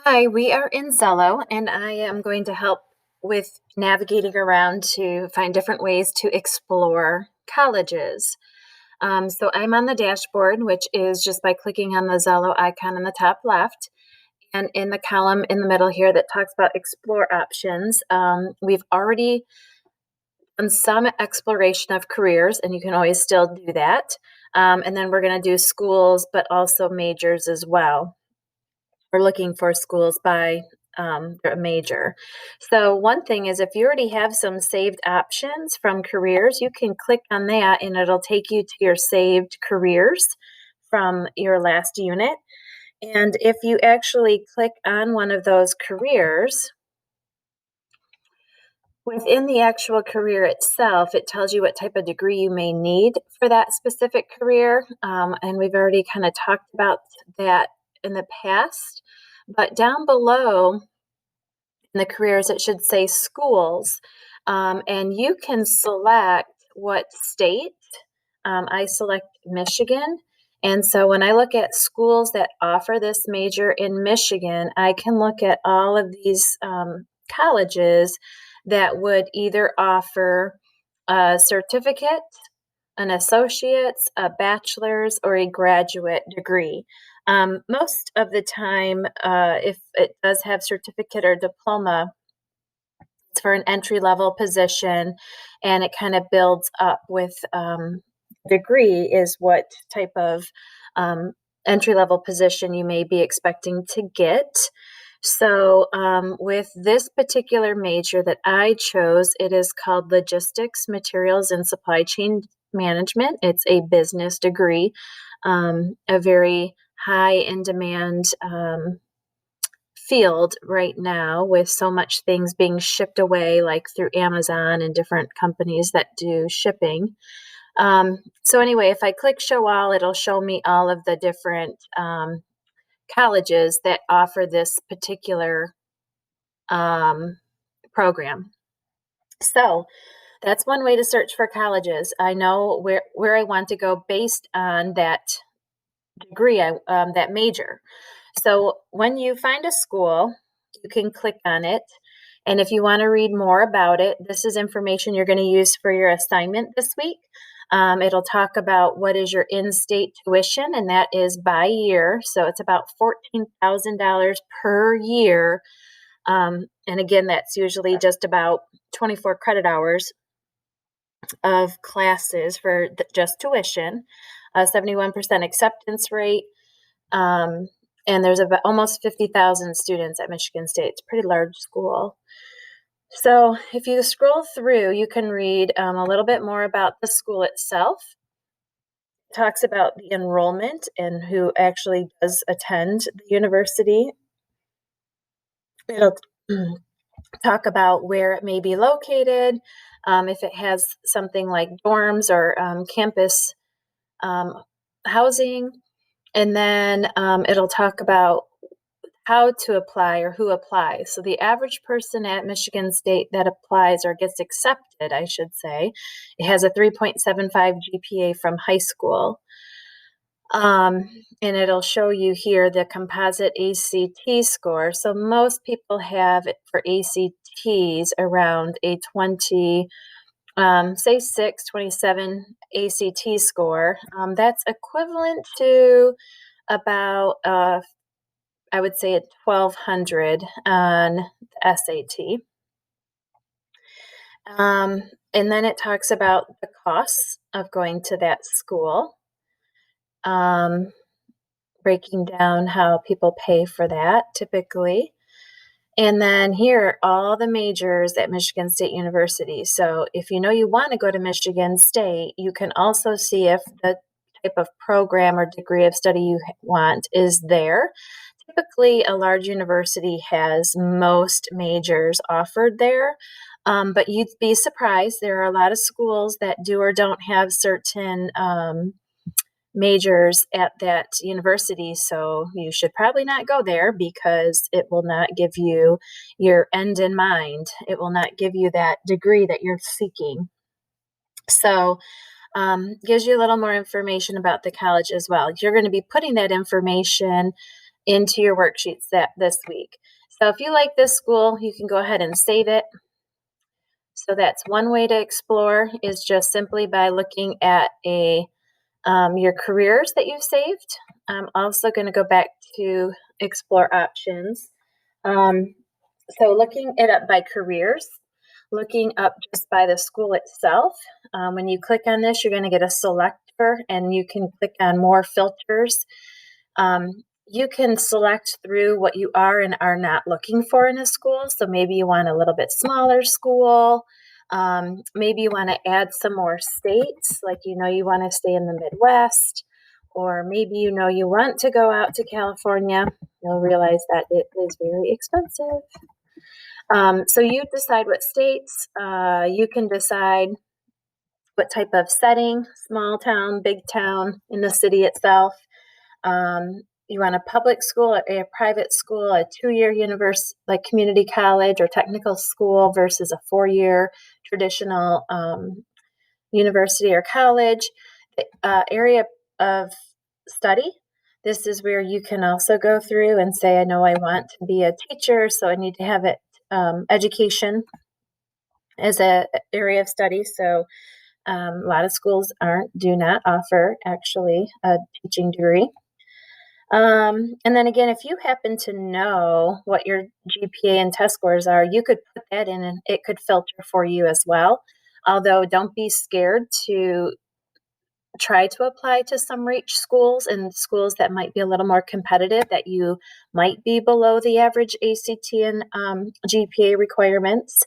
Hi, we are in Xello, and I am going to help with navigating around to find different ways to explore colleges. So I'm on the dashboard, which is just by clicking on the Xello icon in the top left. And in the column in the middle here that talks about explore options, we've already done some exploration of careers, and you can always still do that. And then we're going to do schools, but also majors as well. We're looking for schools by their major. So one thing is if you already have some saved options from careers, you can click on that and it'll take you to your saved careers from your last unit. And if you actually click on one of those careers, within the actual career itself, it tells you what type of degree you may need for that specific career. And we've already kind of talked about that in the past. But down below in the careers, it should say schools. And you can select what state. I select Michigan. And so when I look at schools that offer this major in Michigan, I can look at all of these colleges that would either offer a certificate, an associate's, a bachelor's, or a graduate degree. Most of the time, if it does have certificate or diploma, it's for an entry level position, and it kind of builds up with degree is what type of um, entry level position you may be expecting to get. So, with this particular major that I chose, it is called Logistics, Materials, and Supply Chain Management. It's a business degree, a very high in demand field right now with so much things being shipped away, like through Amazon and different companies that do shipping. So, anyway, if I click show all, it'll show me all of the different colleges that offer this particular um, program. So that's one way to search for colleges. I know where I want to go based on that degree, that major. So when you find a school, you can click on it. And if you want to read more about it, this is information you're going to use for your assignment this week. It'll talk about what is your in-state tuition, and that is by year. So it's about $14,000 per year. And again, that's usually just about 24 credit hours of classes for just tuition, a 71% acceptance rate. Um, and there's about almost 50,000 students at Michigan State. It's a pretty large school. So if you scroll through, you can read a little bit more about the school itself. It talks about the enrollment and who actually does attend the university. It'll talk about where it may be located, if it has something like dorms or campus um, housing, and then it'll talk about how to apply or who applies. So the average person at Michigan State that applies or gets accepted, I should say, it has a 3.75 GPA from high school. And it'll show you here the composite ACT score. So most people have it for ACTs around a 20, say 27 ACT score. That's equivalent to about, I would say, a 1200 on the SAT. And then it talks about the costs of going to that school. Breaking down how people pay for that typically. And then here are all the majors at Michigan State University. So if you know you want to go to Michigan State, you can also see if the type of program or degree of study you want is there. Typically, a large university has most majors offered there. But you'd be surprised. There are a lot of schools that do or don't have certain majors at that university, so you should probably not go there because it will not give you your end in mind. It will not give you that degree that you're seeking. So gives you a little more information about the college as well. You're going to be putting that information into your worksheets this week. So if you like this school, you can go ahead and save it. So that's one way to explore, is just simply by looking at your careers that you've saved. I'm also going to go back to explore options. So looking it up by careers, looking up just by the school itself. When you click on this, you're going to get a selector, and you can click on more filters. You can select through what you are and are not looking for in a school. So maybe you want a little bit smaller school. Maybe you want to add some more states, like you want to stay in the Midwest, or maybe you want to go out to California. You'll realize that it is very expensive. So you decide what states. You can decide what type of setting, small town, big town, in the city itself. You want a public school or a private school, a 2-year university, like community college or technical school, versus a 4-year traditional university or college. Area of study. This is where you can also go through and say, I know I want to be a teacher, so I need to have it education as a area of study. So a lot of schools do not offer actually a teaching degree. And then again, if you happen to know what your GPA and test scores are, you could put that in and it could filter for you as well. Although don't be scared to try to apply to some reach schools and schools that might be a little more competitive, that you might be below the average ACT and GPA requirements.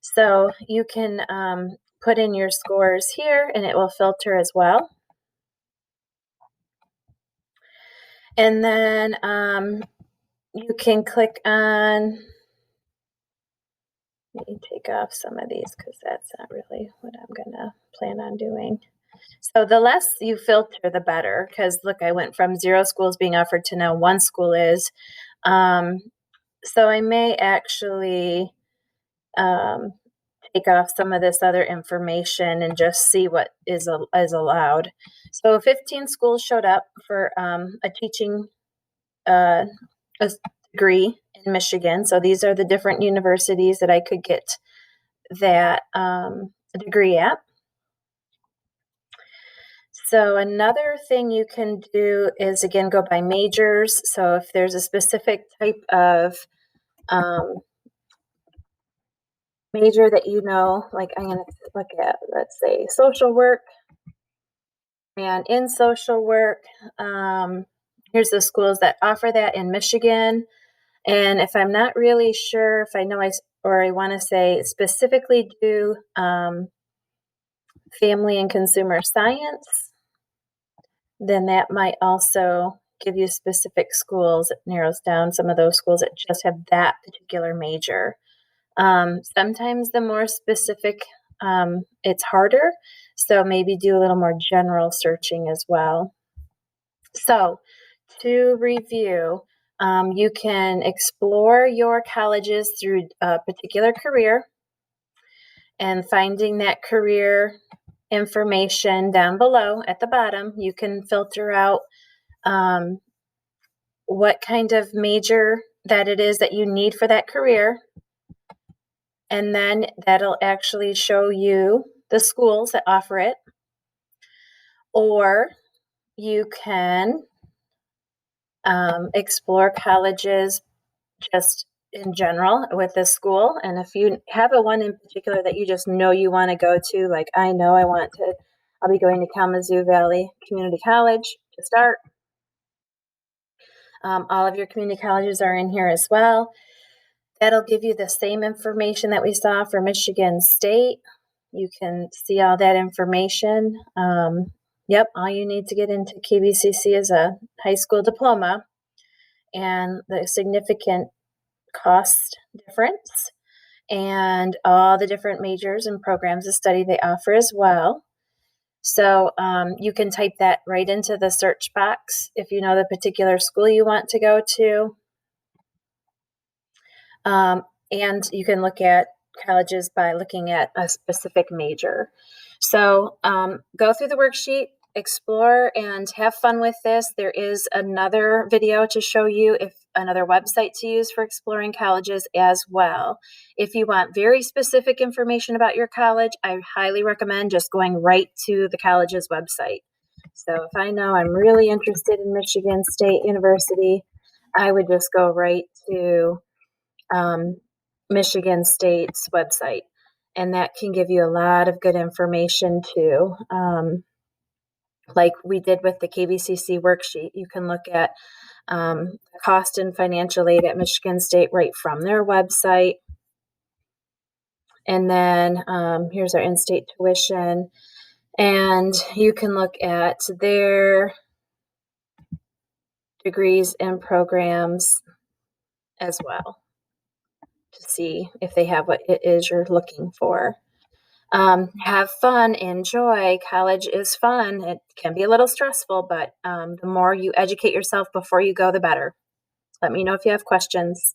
So you can put in your scores here and it will filter as well. And then you can click on, let me take off some of these because that's not really what I'm going to plan on doing. So the less you filter, the better, because look, I went from 0 schools being offered to now 1 school is. So I may actually take off some of this other information and just see what is allowed. So 15 schools showed up for a teaching a degree in Michigan. So these are the different universities that I could get that degree at. So another thing you can do is, again, go by majors. So if there's a specific type of major that like I'm going to look at, let's say, social work. And in social work, here's the schools that offer that in Michigan. And if I'm not really sure, if I know I want to say specifically do family and consumer science, then that might also give you specific schools. It narrows down some of those schools that just have that particular major. Sometimes the more specific, it's harder. So maybe do a little more general searching as well. So to review, you can explore your colleges through a particular career and finding that career information down below at the bottom. You can filter out what kind of major that it is that you need for that career. And then that'll actually show you the schools that offer it. Or you can explore colleges just in general with this school. And if you have a one in particular that you just know you want to go to, like I know I'll be going to Kalamazoo Valley Community College to start. All of your community colleges are in here as well. That'll give you the same information that we saw for Michigan State. You can see all that information. Yep, all you need to get into KVCC is a high school diploma and the significant cost difference and all the different majors and programs of study they offer as well. So you can type that right into the search box if you know the particular school you want to go to. And you can look at colleges by looking at a specific major. So go through the worksheet, explore and have fun with this. There is another video to show you if another website to use for exploring colleges as well. If you want very specific information about your college, I highly recommend just going right to the college's website. So if I know I'm really interested in Michigan State University, I would just go right to Michigan State's website. And that can give you a lot of good information too. Like we did with the KVCC worksheet, you can look at cost and financial aid at Michigan State right from their website. And then here's our in-state tuition. And you can look at their degrees and programs as well to see if they have what it is you're looking for. Have fun, enjoy. College is fun. It can be a little stressful, but the more you educate yourself before you go, the better. Let me know if you have questions.